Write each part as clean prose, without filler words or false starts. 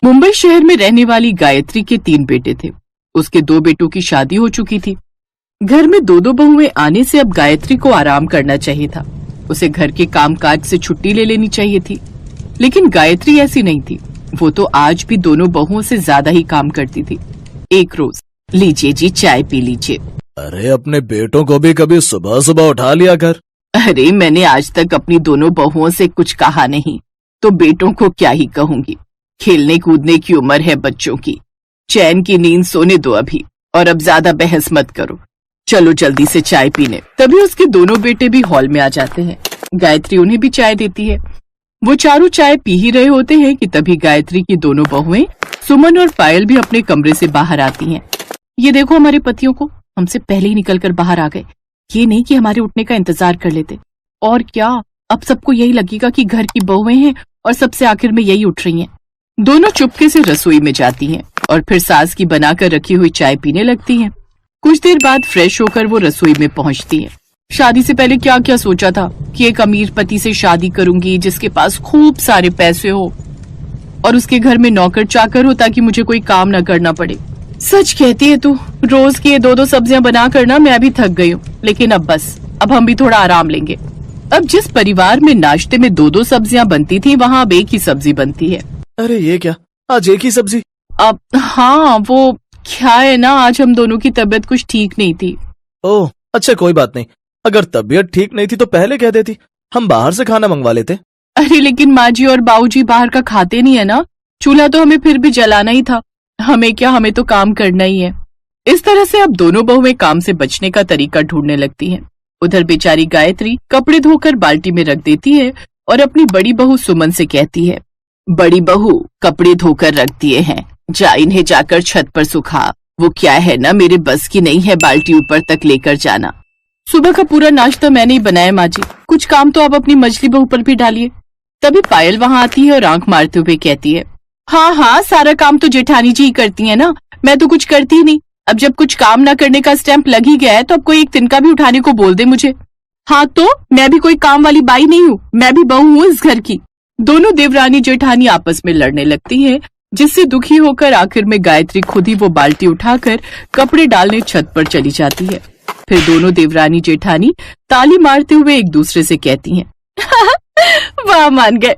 मुंबई शहर में रहने वाली गायत्री के 3 बेटे थे। उसके 2 बेटों की शादी हो चुकी थी। घर में 2-2 बहुएं आने से अब गायत्री को आराम करना चाहिए था। उसे घर के कामकाज से छुट्टी ले लेनी चाहिए थी, लेकिन गायत्री ऐसी नहीं थी। वो तो आज भी दोनों बहुओं से ज्यादा ही काम करती थी। एक रोज, लीजिए जी चाय पी लीजिए। अरे अपने बेटों को भी कभी सुबह सुबह उठा लिया कर। अरे मैंने आज तक अपनी दोनों बहुओं से कुछ कहा नहीं, तो बेटों को क्या ही कहूंगी। खेलने कूदने की उम्र है बच्चों की। चैन की नींद सोने दो अभी, और अब ज्यादा बहस मत करो। चलो जल्दी से चाय पीने। तभी उसके दोनों बेटे भी हॉल में आ जाते हैं। गायत्री उन्हें भी चाय देती है। वो चारों चाय पी ही रहे होते हैं कि तभी गायत्री की दोनों बहुएं सुमन और पायल भी अपने कमरे से बाहर आती हैं। ये देखो, हमारे पतियों को हमसे पहले ही निकलकर बाहर आ गए। ये नहीं कि हमारे उठने का इंतजार कर लेते। और क्या, अब सबको यही लगेगा कि घर की बहुएं हैं और सबसे आखिर में यही उठ रही हैं। दोनों चुपके से रसोई में जाती हैं और फिर सास की बनाकर रखी हुई चाय पीने लगती हैं। कुछ देर बाद फ्रेश होकर वो रसोई में पहुंचती हैं। शादी से पहले क्या क्या सोचा था कि एक अमीर पति से शादी करूंगी जिसके पास खूब सारे पैसे हो और उसके घर में नौकर चाकर हो ताकि मुझे कोई काम न करना पड़े। सच कहती है तू, रोज की ये 2-2 सब्जियां बना कर ना मैं भी थक गई हूँ। लेकिन अब बस, अब हम भी थोड़ा आराम लेंगे। अब जिस परिवार में नाश्ते में 2-2 सब्जियां बनती थी, वहाँ अब एक ही सब्जी बनती है। अरे ये क्या, आज एक ही सब्जी? अब हाँ, वो क्या है ना, आज हम दोनों की तबीयत कुछ ठीक नहीं थी। ओह अच्छा, कोई बात नहीं। अगर तबीयत ठीक नहीं थी तो पहले कह देती, हम बाहर से खाना मंगवा लेते। अरे लेकिन माँ जी और बाबूजी बाहर का खाते नहीं है ना। चूल्हा तो हमें फिर भी जलाना ही था। हमें क्या, हमें तो काम करना ही है। इस तरह से अब दोनों बहुएं काम से बचने का तरीका ढूंढने लगती हैं। उधर बेचारी गायत्री कपड़े धोकर बाल्टी में रख देती है और अपनी बड़ी बहू सुमन से कहती है, बड़ी बहू कपड़े धोकर रख दिए हैं, जा इन्हें जाकर छत पर सुखा। वो क्या है ना, मेरे बस की नहीं है बाल्टी ऊपर तक लेकर जाना। सुबह का पूरा नाश्ता मैंने ही बनाया माँ जी, कुछ काम तो आप अपनी मछली बहू पर भी डालिए। तभी पायल वहाँ आती है और आंख मारते हुए कहती है, हाँ हाँ, सारा काम तो जेठानी जी ही करती है ना, मैं तो कुछ करती ही नहीं। अब जब कुछ काम न करने का स्टैंप लग ही गया है तो अब कोई एक तिनका भी उठाने को बोल दे मुझे। हाँ तो मैं भी कोई काम वाली बाई नहीं हूँ, मैं भी बहू हूँ इस घर की। दोनों देवरानी जेठानी आपस में लड़ने लगती हैं, जिससे दुखी होकर आखिर में गायत्री खुद ही वो बाल्टी उठाकर कपड़े डालने छत पर चली जाती है। फिर दोनों देवरानी जेठानी ताली मारते हुए एक दूसरे से कहती हैं, वाह मान गए,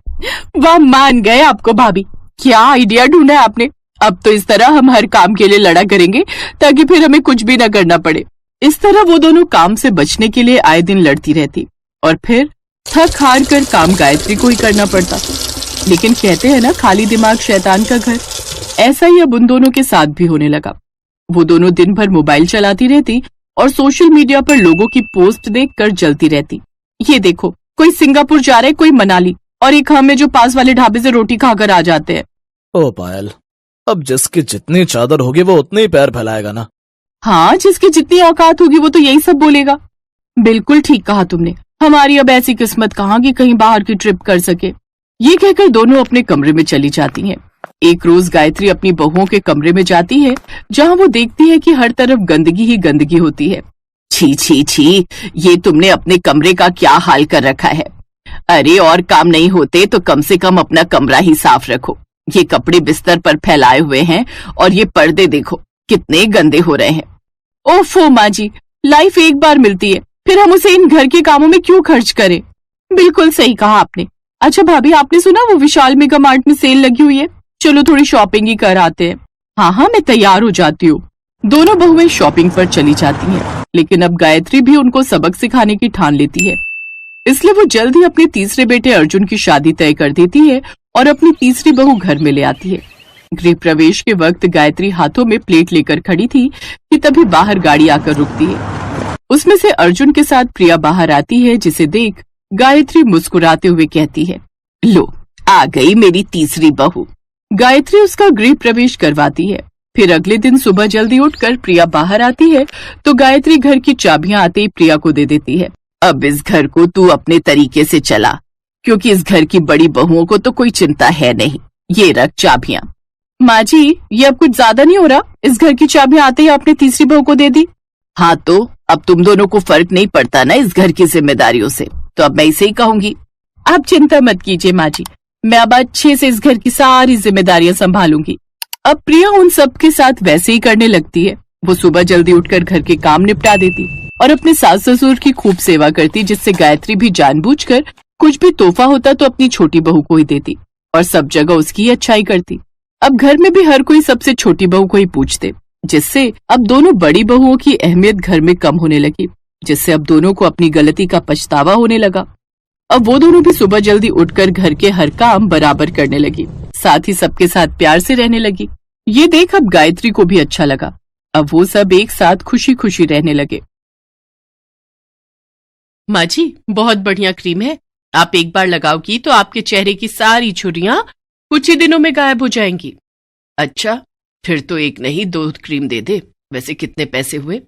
वाह मान गए आपको भाभी, क्या आइडिया ढूंढा है आपने। अब तो इस तरह हम हर काम के लिए लड़ा करेंगे ताकि फिर हमें कुछ भी न करना पड़े। इस तरह वो दोनों काम से बचने के लिए आए दिन लड़ती रहती और फिर थक हार कर काम गायत्री को ही करना पड़ता। लेकिन कहते हैं ना, खाली दिमाग शैतान का घर। ऐसा ही अब उन दोनों के साथ भी होने लगा। वो दोनों दिन भर मोबाइल चलाती रहती और सोशल मीडिया पर लोगों की पोस्ट देखकर जलती रहती। ये देखो, कोई सिंगापुर जा रहा है, कोई मनाली, और एक हमें जो पास वाले ढाबे से रोटी खाकर आ जाते हैं। ओ पायल, अब जिसकी जितनी चादर होगी वो उतने ही पैर फैलाएगा ना। हाँ, जिसकी जितनी औकात होगी वो तो यही सब बोलेगा। बिल्कुल ठीक कहा तुमने। हमारी अब ऐसी किस्मत कहाँ कि कहीं बाहर की ट्रिप कर सके। ये कहकर दोनों अपने कमरे में चली जाती हैं। एक रोज गायत्री अपनी बहुओं के कमरे में जाती है, जहाँ वो देखती है कि हर तरफ गंदगी ही गंदगी होती है। छी छी छी, ये तुमने अपने कमरे का क्या हाल कर रखा है। अरे और काम नहीं होते तो कम से कम अपना कमरा ही साफ रखो। ये कपड़े बिस्तर पर फैलाए हुए हैं और ये पर्दे देखो कितने गंदे हो रहे हैं। ओफो माँ जी, लाइफ एक बार मिलती है, फिर हम उसे इन घर के कामों में क्यों खर्च करें। बिल्कुल सही कहा आपने। अच्छा भाभी, आपने सुना वो विशाल मेगा मार्ट में सेल लगी हुई है, चलो थोड़ी शॉपिंग ही कर आते हैं। हाँ हाँ, मैं तैयार हो जाती हूँ। दोनों बहुएं शॉपिंग पर चली जाती हैं, लेकिन अब गायत्री भी उनको सबक सिखाने की ठान लेती है। इसलिए वो जल्द ही अपने तीसरे बेटे अर्जुन की शादी तय कर देती है और अपनी तीसरी बहू घर में ले आती है। गृह प्रवेश के वक्त गायत्री हाथों में प्लेट लेकर खड़ी थी कि तभी बाहर गाड़ी आकर रुकती है। उसमें से अर्जुन के साथ प्रिया बाहर आती है, जिसे देख गायत्री मुस्कुराते हुए कहती है, लो आ गई मेरी तीसरी बहू। गायत्री उसका गृह प्रवेश करवाती है। फिर अगले दिन सुबह जल्दी उठकर प्रिया बाहर आती है तो गायत्री घर की चाबियां आते ही प्रिया को दे देती है। अब इस घर को तू अपने तरीके से चला, क्योंकि इस घर की बड़ी बहुओं को तो कोई चिंता है नहीं। ये रख चाबियां। माँ जी, ये अब कुछ ज्यादा नहीं हो रहा? इस घर की चाबियां आते ही आपने तीसरी बहू को दे दी। हाँ तो अब तुम दोनों को फर्क नहीं पड़ता ना इस घर की जिम्मेदारियों से, तो अब मैं इसे ही कहूंगी। आप चिंता मत कीजिए माँ जी, मैं अब अच्छे से इस घर की सारी जिम्मेदारियां संभालूंगी। अब प्रिया उन सब के साथ वैसे ही करने लगती है। वो सुबह जल्दी उठकर घर के काम निपटा देती और अपने सास ससुर की खूब सेवा करती, जिससे गायत्री भी जानबूझकर कुछ भी तोहफा होता तो अपनी छोटी बहू को ही देती और सब जगह उसकी ही अच्छाई करती। अब घर में भी हर कोई सबसे छोटी बहू को ही पूछते, जिससे अब दोनों बड़ी बहुओं की अहमियत घर में कम होने लगी, जिससे अब दोनों को अपनी गलती का पछतावा होने लगा। अब वो दोनों भी सुबह जल्दी उठकर घर के हर काम बराबर करने लगी, साथ ही सबके साथ प्यार से रहने लगी। ये देख अब गायत्री को भी अच्छा लगा। अब वो सब एक साथ खुशी खुशी रहने लगे। माँ जी, बहुत बढ़िया क्रीम है। आप एक बार लगाओगी तो आपके चेहरे की सारी झुर्रियां कुछ ही दिनों में गायब हो जाएंगी। अच्छा, फिर तो एक नहीं 2 क्रीम दे दे। वैसे कितने पैसे हुए?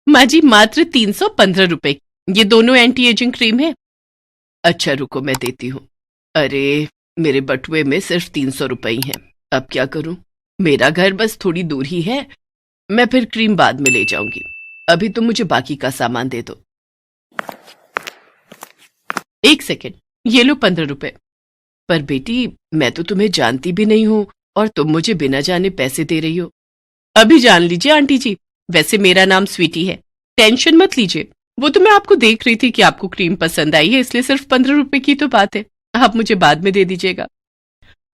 माँ जी, मात्र 315 रुपए। ये दोनों एंटी एजिंग क्रीम है। अच्छा रुको, मैं देती हूँ। अरे, मेरे बटुए में सिर्फ 300 रुपए ही हैं। अब क्या करूं? मेरा घर बस थोड़ी दूर ही है। मैं फिर क्रीम बाद में ले जाऊंगी। अभी तुम मुझे बाकी का सामान दे दो। 1 सेकेंड, ये लो 15 रुपए। पर बेटी, मैं तो तुम्हें जानती भी नहीं हूं और तुम मुझे बिना जाने पैसे दे रही हो। अभी जान लीजिए आंटी जी। वैसे मेरा नाम स्वीटी है, टेंशन मत लीजिए। वो तो मैं आपको देख रही थी कि आपको क्रीम पसंद आई है, इसलिए सिर्फ 15 रुपए की तो बात है। आप मुझे बाद में दे दीजिएगा।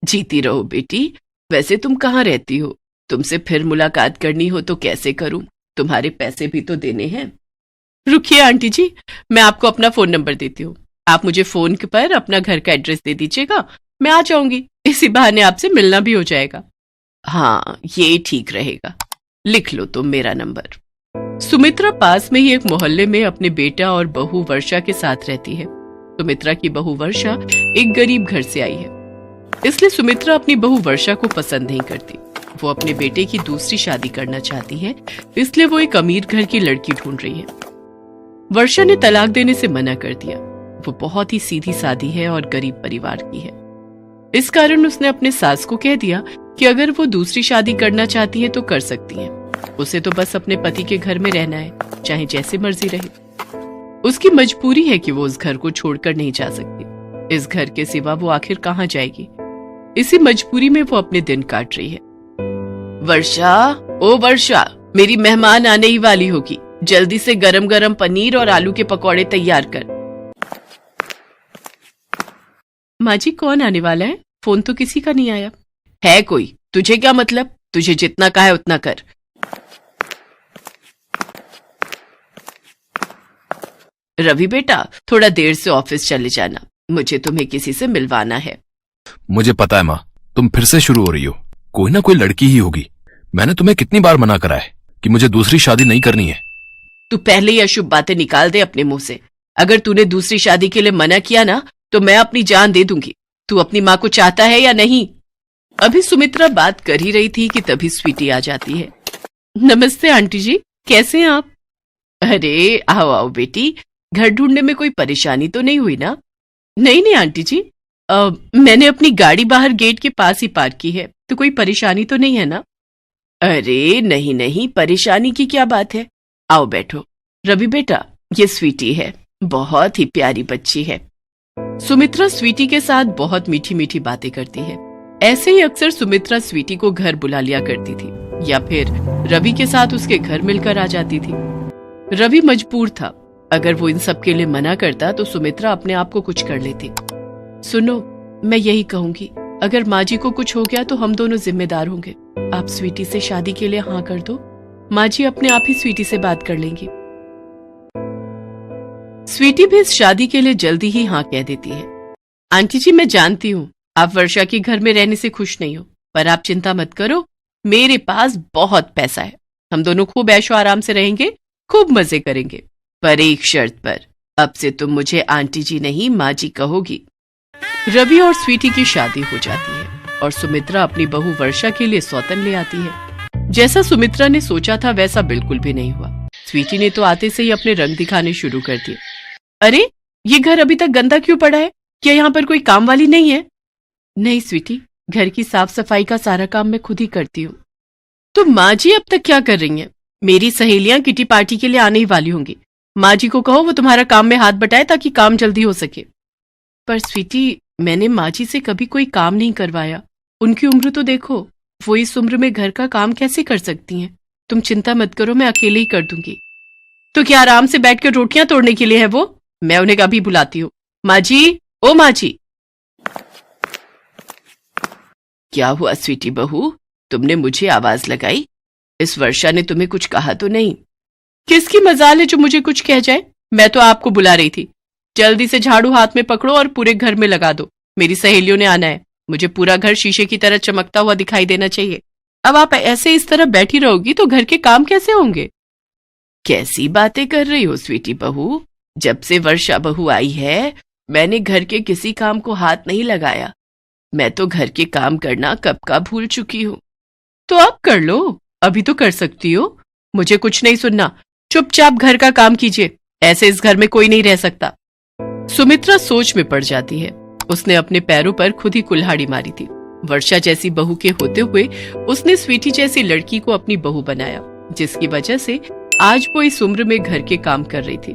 जीती रहो बेटी। वैसे तुम कहाँ रहती हो? तुमसे फिर मुलाकात करनी हो तो कैसे करूं? तुम्हारे पैसे भी तो देने हैं। रुकिए आंटी जी, मैं आपको अपना फोन नंबर देती हूँ। आप मुझे फोन पर अपना घर का एड्रेस दे दीजिएगा, मैं आ जाऊंगी। इसी बहाने आपसे मिलना भी हो जाएगा। हाँ, ये ठीक रहेगा। लिख लो तुम मेरा नंबर। सुमित्रा पास में ही एक मोहल्ले में अपने बेटा और बहू वर्षा के साथ रहती है। सुमित्रा की बहू वर्षा एक गरीब घर से आई है, इसलिए सुमित्रा अपनी बहू वर्षा को पसंद नहीं करती। वो अपने बेटे की दूसरी शादी करना चाहती है, इसलिए वो एक अमीर घर की लड़की ढूंढ रही है। वर्षा ने तलाक देने से मना कर दिया। वो बहुत ही सीधी सादी है और गरीब परिवार की है। इस कारण उसने अपने सास को कह दिया कि अगर वो दूसरी शादी करना चाहती है तो कर सकती है। उसे तो बस अपने पति के घर में रहना है, चाहे जैसे मर्जी रहे। उसकी मजबूरी है कि वो उस घर को छोड़कर नहीं जा सकती। इस घर के सिवा वो आखिर कहाँ जाएगी? इसी मजबूरी में वो अपने दिन काट रही है। वर्षा, ओ वर्षा, मेरी मेहमान आने ही वाली होगी। जल्दी से गरम गरम पनीर और आलू के पकौड़े तैयार कर। माँ जी, कौन आने वाला है? फोन तो किसी का नहीं आया। है कोई? तुझे क्या मतलब? तुझे जितना कहा है उतना कर। रवि बेटा, थोड़ा देर से ऑफिस चले जाना, मुझे तुम्हें किसी से मिलवाना है। मुझे पता है माँ, तुम फिर से शुरू हो रही हो। कोई ना कोई लड़की ही होगी। मैंने तुम्हें कितनी बार मना करा है कि मुझे दूसरी शादी नहीं करनी है। तू पहले ही अशुभ बातें निकाल दे अपने मुंह से। अगर तूने दूसरी शादी के लिए मना किया ना तो मैं अपनी जान दे दूंगी। तू अपनी माँ को चाहता है या नहीं? अभी सुमित्रा बात कर ही रही थी कि तभी स्वीटी आ जाती है। नमस्ते आंटी जी, कैसे हैं आप? अरे आओ आओ बेटी, घर ढूंढने में कोई परेशानी तो नहीं हुई ना? नहीं नहीं आंटी जी, मैंने अपनी गाड़ी बाहर गेट के पास ही पार्क की है, तो कोई परेशानी तो नहीं है ना? अरे नहीं नहीं, परेशानी की क्या बात है। आओ बैठो। रवि बेटा, ये स्वीटी है, बहुत ही प्यारी बच्ची है। सुमित्रा स्वीटी के साथ बहुत मीठी मीठी बातें करती है। ऐसे ही अक्सर सुमित्रा स्वीटी को घर बुला लिया करती थी या फिर रवि के साथ उसके घर मिलकर आ जाती थी। रवि मजबूर था। अगर वो इन सब के लिए मना करता तो सुमित्रा अपने आप को कुछ कर लेती। सुनो, मैं यही कहूंगी, अगर माँ जी को कुछ हो गया तो हम दोनों जिम्मेदार होंगे। आप स्वीटी से शादी के लिए हाँ कर दो, माँ जी अपने आप ही स्वीटी से बात कर लेंगी। स्वीटी भी इस शादी के लिए जल्दी ही हाँ कह देती है। आंटी जी, मैं जानती हूँ आप वर्षा के घर में रहने से खुश नहीं हो, पर आप चिंता मत करो, मेरे पास बहुत पैसा है। हम दोनों खूब ऐशो आराम से रहेंगे, खूब मजे करेंगे, पर एक शर्त पर। अब से तुम मुझे आंटी जी नहीं माँ जी कहोगी। रवि और स्वीटी की शादी हो जाती है और सुमित्रा अपनी बहू वर्षा के लिए सौतन ले आती है। जैसा सुमित्रा ने सोचा था वैसा बिल्कुल भी नहीं हुआ। स्वीटी ने तो आते से ही अपने रंग दिखाने शुरू कर दिए। अरे, ये घर अभी तक गंदा क्यों पड़ा है? क्या यहाँ पर कोई काम वाली नहीं है? नहीं स्वीटी, घर की साफ सफाई का सारा काम मैं खुद ही करती हूँ। तो माँ जी अब तक क्या कर रही हैं? मेरी सहेलियां किटी पार्टी के लिए आने ही वाली होंगी। माँ जी को कहो वो तुम्हारा काम में हाथ बटाए ताकि काम जल्दी हो सके। पर स्वीटी, मैंने माँ जी से कभी कोई काम नहीं करवाया। उनकी उम्र तो देखो, वो इस उम्र में घर का काम कैसे कर सकती हैं? तुम चिंता मत करो, मैं अकेले ही कर दूंगी। तो क्या आराम से बैठकर रोटियां तोड़ने के लिए है वो? मैं उन्हें कभी बुलाती हूँ। माँ जी, ओ माँ जी। क्या हुआ स्वीटी बहू, तुमने मुझे आवाज लगाई? इस वर्षा ने तुम्हें कुछ कहा तो नहीं? किसकी मजाल है जो मुझे कुछ कह जाए? मैं तो आपको बुला रही थी। जल्दी से झाड़ू हाथ में पकड़ो और पूरे घर में लगा दो। मेरी सहेलियों ने आना है। मुझे पूरा घर शीशे की तरह चमकता हुआ दिखाई देना चाहिए। अब आप ऐसे इस तरह बैठी रहोगी तो घर के काम कैसे होंगे? कैसी बातें कर रही हो स्वीटी बहू? जब से वर्षा बहू आई है मैंने घर के किसी काम को हाथ नहीं लगाया। मैं तो घर के काम करना कब का भूल चुकी हूँ। तो अब कर लो, अभी तो कर सकती हो। मुझे कुछ नहीं सुनना, चुपचाप घर का काम कीजिए। ऐसे इस घर में कोई नहीं रह सकता। सुमित्रा सोच में पड़ जाती है। उसने अपने पैरों पर खुद ही कुल्हाड़ी मारी थी। वर्षा जैसी बहू के होते हुए उसने स्वीटी जैसी लड़की को अपनी बहू बनाया, जिसकी वजह से आज वो इस उम्र में घर के काम कर रही थी।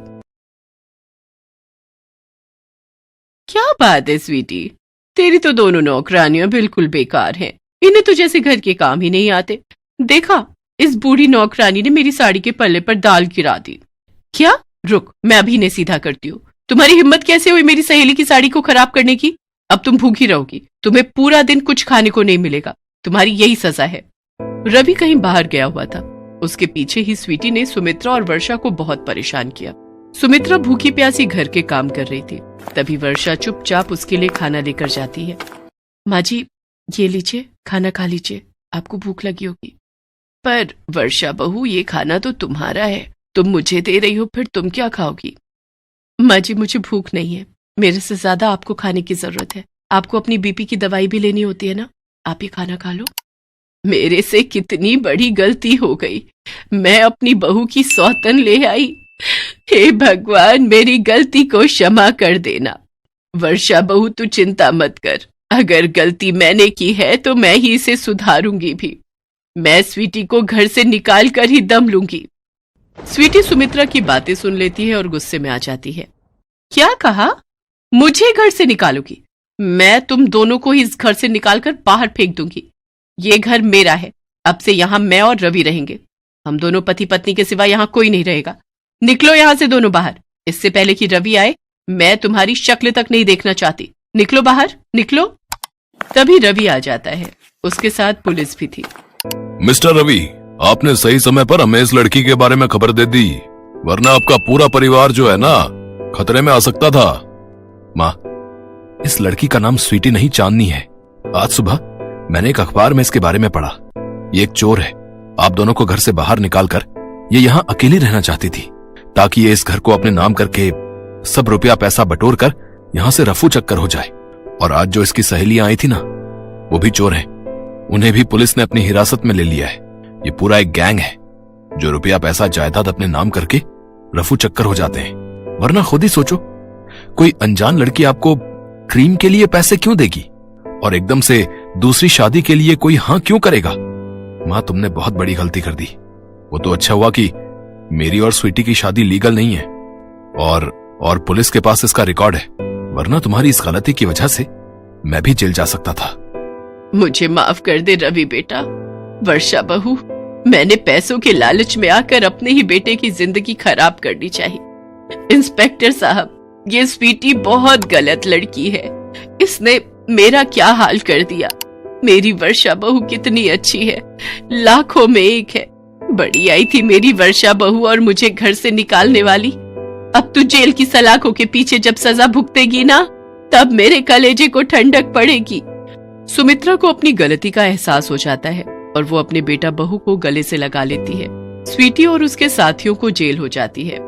क्या बात है स्वीटी, तेरी तो दोनों नौकरानियां बिल्कुल बेकार हैं। इन्हें तो जैसे घर के काम ही नहीं आते। देखा, इस बूढ़ी नौकरानी ने मेरी साड़ी के पल्ले पर दाल गिरा दी। क्या? रुक, मैं अभी इन्हें सीधा करती हूँ। तुम्हारी हिम्मत कैसे हुई मेरी सहेली की साड़ी को खराब करने की? अब तुम भूखी रहोगी, तुम्हें पूरा दिन कुछ खाने को नहीं मिलेगा। तुम्हारी यही सजा है। रवि कहीं बाहर गया हुआ था। उसके पीछे ही स्वीटी ने सुमित्रा और वर्षा को बहुत परेशान किया। सुमित्रा भूखी प्यासी घर के काम कर रही थी। तभी वर्षा चुपचाप उसके लिए खाना लेकर जाती है। माँ जी, ये लीजिए, खाना खा लीजिए, आपको भूख लगी होगी। पर वर्षा बहू, ये खाना तो तुम्हारा है, तुम मुझे दे रही हो, फिर तुम क्या खाओगी? माँ जी, मुझे भूख नहीं है। मेरे से ज्यादा आपको खाने की जरूरत है। आपको अपनी बीपी की दवाई भी लेनी होती है ना, आप ये खाना खा लो। मेरे से कितनी बड़ी गलती हो गई। मैं अपनी बहू की सौतन ले आई। हे भगवान, मेरी गलती को क्षमा कर देना। वर्षा बहू, तू चिंता मत कर। अगर गलती मैंने की है तो मैं ही इसे सुधारूंगी भी। मैं स्वीटी को घर से निकाल कर ही दम लूंगी। स्वीटी सुमित्रा की बातें सुन लेती है और गुस्से में आ जाती है। क्या कहा? मुझे घर से निकालोगी? मैं तुम दोनों को ही इस घर से निकालकर बाहर फेंक दूंगी। ये घर मेरा है। अब से यहाँ मैं और रवि रहेंगे। हम दोनों पति पत्नी के सिवा यहाँ कोई नहीं रहेगा। निकलो यहाँ से दोनों बाहर। इससे पहले कि रवि आए, मैं तुम्हारी शक्ल तक नहीं देखना चाहती। निकलो बाहर, निकलो। तभी रवि आ जाता है। उसके साथ पुलिस भी थी। मिस्टर रवि, आपने सही समय पर हमें इस लड़की के बारे में खबर दे दी, वरना आपका पूरा परिवार जो है ना, खतरे में आ सकता था। माँ, इस लड़की का नाम स्वीटी नहीं, चांदनी है। आज सुबह मैंने एक अखबार में इसके बारे में पढ़ा। ये एक चोर है। आप दोनों को घर से बाहर निकालकर ये यहाँ अकेली रहना चाहती थी, ताकि ये इस घर को अपने नाम करके सब रुपया पैसा बटोर कर यहाँ से रफू चक्कर हो जाए। और आज जो इसकी सहेलियां आई थी ना, वो भी चोर हैं। उन्हें भी पुलिस ने अपनी हिरासत में ले लिया है। ये पूरा एक गैंग है जो रुपया पैसा जायदाद अपने नाम करके रफू चक्कर हो जाते हैं। वरना खुद ही सोचो, कोई अनजान लड़की आपको क्रीम के लिए पैसे क्यों देगी और एकदम से दूसरी शादी के लिए कोई हाँ क्यों करेगा? माँ, तुमने बहुत बड़ी गलती कर दी। वो तो अच्छा हुआ कि मेरी और स्वीटी की शादी लीगल नहीं है और पुलिस के पास इसका रिकॉर्ड है, वरना तुम्हारी इस गलती की वजह से मैं भी जेल जा सकता था। मुझे माफ कर दे रवि बेटा। वर्षा बहू, मैंने पैसों के लालच में आकर अपने ही बेटे की जिंदगी खराब करनी चाहिए। इंस्पेक्टर साहब, ये स्वीटी बहुत गलत लड़की है। इसने मेरा क्या हाल कर दिया। मेरी वर्षा बहू कितनी अच्छी है, लाखों में एक है। बड़ी आई थी मेरी वर्षा बहू और मुझे घर से निकालने वाली। अब तू जेल की सलाखों के पीछे जब सजा भुगतेगी ना, तब मेरे कलेजे को ठंडक पड़ेगी। सुमित्रा को अपनी गलती का एहसास हो जाता है और वो अपने बेटा बहू को गले से लगा लेती है। स्वीटी और उसके साथियों को जेल हो जाती है।